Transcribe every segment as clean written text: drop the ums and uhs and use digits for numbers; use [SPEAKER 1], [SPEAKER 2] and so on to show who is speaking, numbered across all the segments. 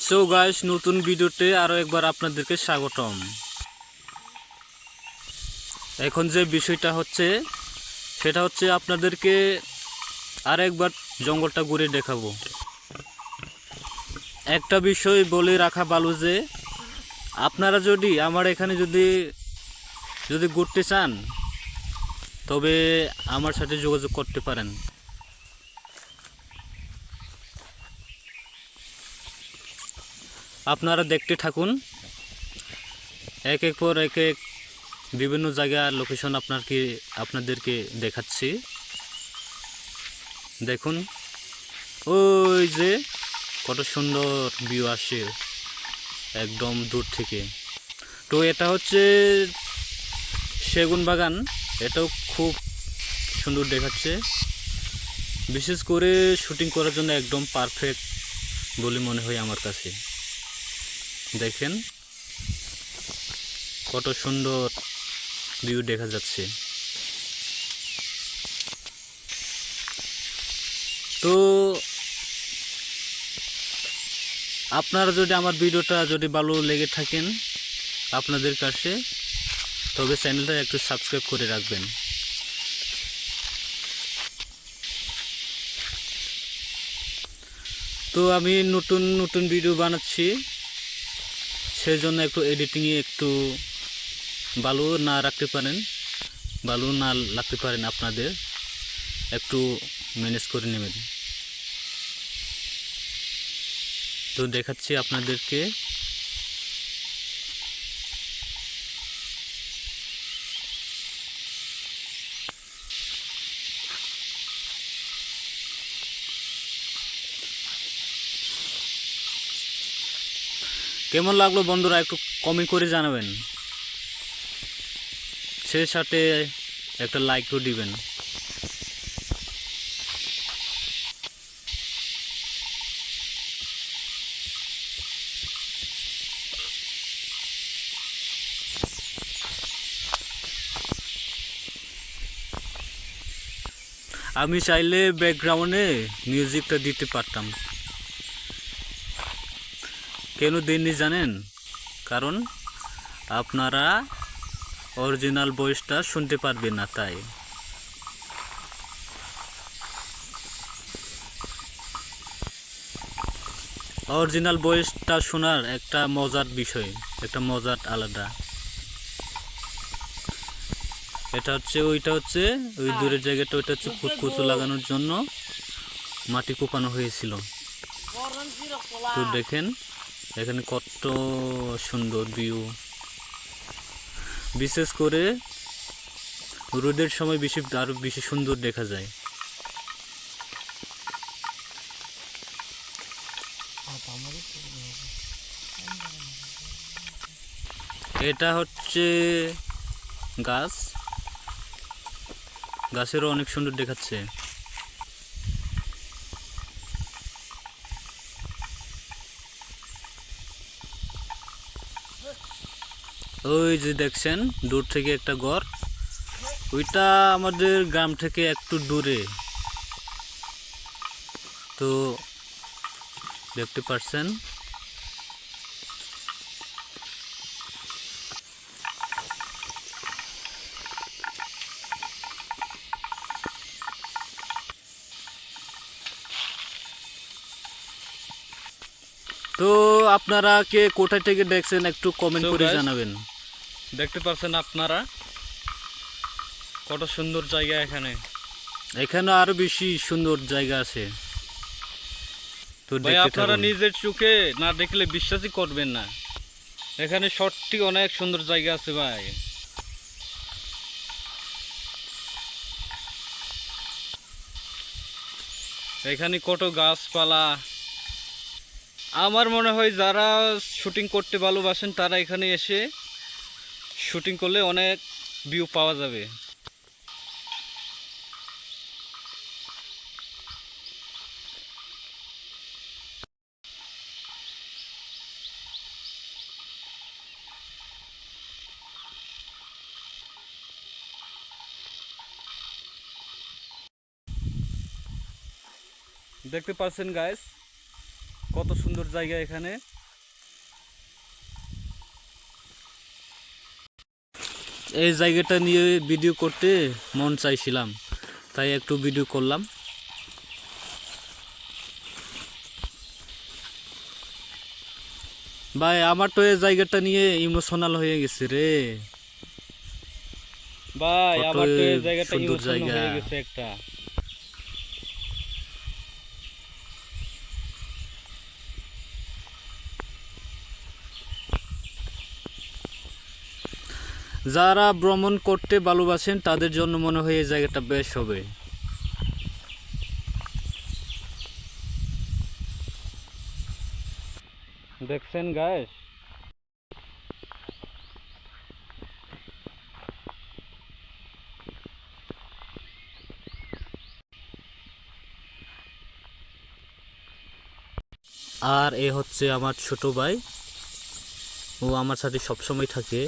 [SPEAKER 1] So guys, নতুন ভিডিওতে আরো একবার আপনাদেরকে স্বাগতম। এখন যে বিষয়টা হচ্ছে সেটা হচ্ছে আপনাদেরকে আর একবার জঙ্গলটা ঘুরে দেখাবো। একটা বিষয় বলে রাখা ভালো যে আপনারা যদি আমার এখানে যদি ঘুরতে চান তবে আমার সাথে যোগাযোগ করতে পারেন। আপনারা দেখতে থাকুন, এক এক পর এক এক বিভিন্ন জায়গার লোকেশন আপনাদেরকে দেখাচ্ছি। দেখুন, ওই যে কত সুন্দর ভিউ আসে একদম দূর থেকে। তো এটা হচ্ছে সেগুন বাগান, এটাও খুব সুন্দর দেখাচ্ছে। বিশেষ করে শুটিং করার জন্য একদম পারফেক্ট বলে মনে হয় আমার কাছে। দেখেন কত সুন্দর ভিউ দেখা যাচ্ছে। তো আপনারা যদি আমার ভিডিওটা যদি ভালো লেগে থাকেন আপনাদের কাছে, তবে চ্যানেলটা একটু সাবস্ক্রাইব করে রাখবেন। তো আমি নতুন নতুন ভিডিও বানাচ্ছি, সেই জন্য একটু এডিটিংয়ে একটু ভালো না রাখতে পারেন, আপনাদের একটু ম্যানেজ করে নেবেন। তো দেখাচ্ছি আপনাদেরকে। কেমন লাগলো বন্ধুরা একটু কমেন্ট করে জানাবেন, সেই সাথে একটা লাইকও দিবেন। আমি চাইলে ব্যাকগ্রাউন্ডে মিউজিকটা দিতে পারতাম, কেন দেননি জানেন? কারণ আপনারা অরিজিনাল ভয়েসটা শুনতে পারবেন না, তাই। অরিজিনাল ভয়েসটা শোনার একটা মজার বিষয়, একটা মজার আলাদা। ওইটা হচ্ছে ওই দূরের জায়গাটা, ওইটা হচ্ছে কচু লাগানোর জন্য মাটি কোপানো হয়েছিল। তো দেখেন এখানে কত সুন্দর ভিউ, বিশেষ করে রোদের সময় আরো বেশি সুন্দর দেখা যায়। এটা হচ্ছে গাছেরও অনেক সুন্দর দেখাচ্ছে। ওই যে দেখছেন দূর থেকে একটা ঘর, ওইটা আমাদের গ্রাম থেকে একটু দূরে। তো দেখতে পাচ্ছেন তো আপনারা কে কোথা থেকে দেখছেন একটু কমেন্ট করে জানাবেন।
[SPEAKER 2] দেখতে পাচ্ছেন আপনারা কত সুন্দর জায়গা।
[SPEAKER 1] এখানে আরো বেশি সুন্দর জায়গা আছে। তো
[SPEAKER 2] ভাই আপনারা নিজের চোখে না দেখলে বিশ্বাসই করবেন না, এখানে সত্যি অনেক সুন্দর জায়গা আছে ভাই। এখানে কত গাছপালা। আমার মনে হয় যারা শুটিং করতে ভালোবাসেন তারা এখানে এসে শুটিং করলে অনেক ভিউ পাওয়া যাবে। দেখতে পাচ্ছেন গাইস কত সুন্দর জায়গা এখানে।
[SPEAKER 1] এই জায়গাটা নিয়ে ভিডিও করতে মন চাইছিলাম, তাই একটু ভিডিও করলাম। ভাই আমার তো এই জায়গাটা নিয়ে ইমোশনাল হয়ে গেছে রে।
[SPEAKER 2] ভাই
[SPEAKER 1] কত
[SPEAKER 2] আমার তো এই জায়গাটা
[SPEAKER 1] সুন্দর
[SPEAKER 2] ইমোশনাল
[SPEAKER 1] জায়গা।
[SPEAKER 2] হয়ে গেছে একটা।
[SPEAKER 1] যারা ভ্রমণ করতে ভালোবাসেন তাদের জন্য মনে হয় এই জায়গাটা বেশ হবে।
[SPEAKER 2] দেখছেন গাইস?
[SPEAKER 1] আর এ হচ্ছে আমার ছোট ভাই, ও আমার সাথে সবসময় থাকে।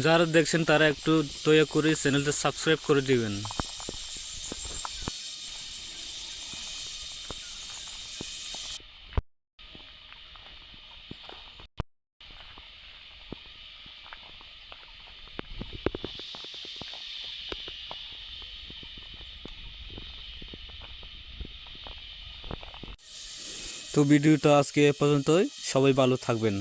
[SPEAKER 1] যারা দেখছেন তারা একটু দয়া করে চ্যানেলটা সাবস্ক্রাইব করে দিবেন। তো ভিডিওটা আজকে এ পর্যন্তই, সবাই ভালো থাকবেন।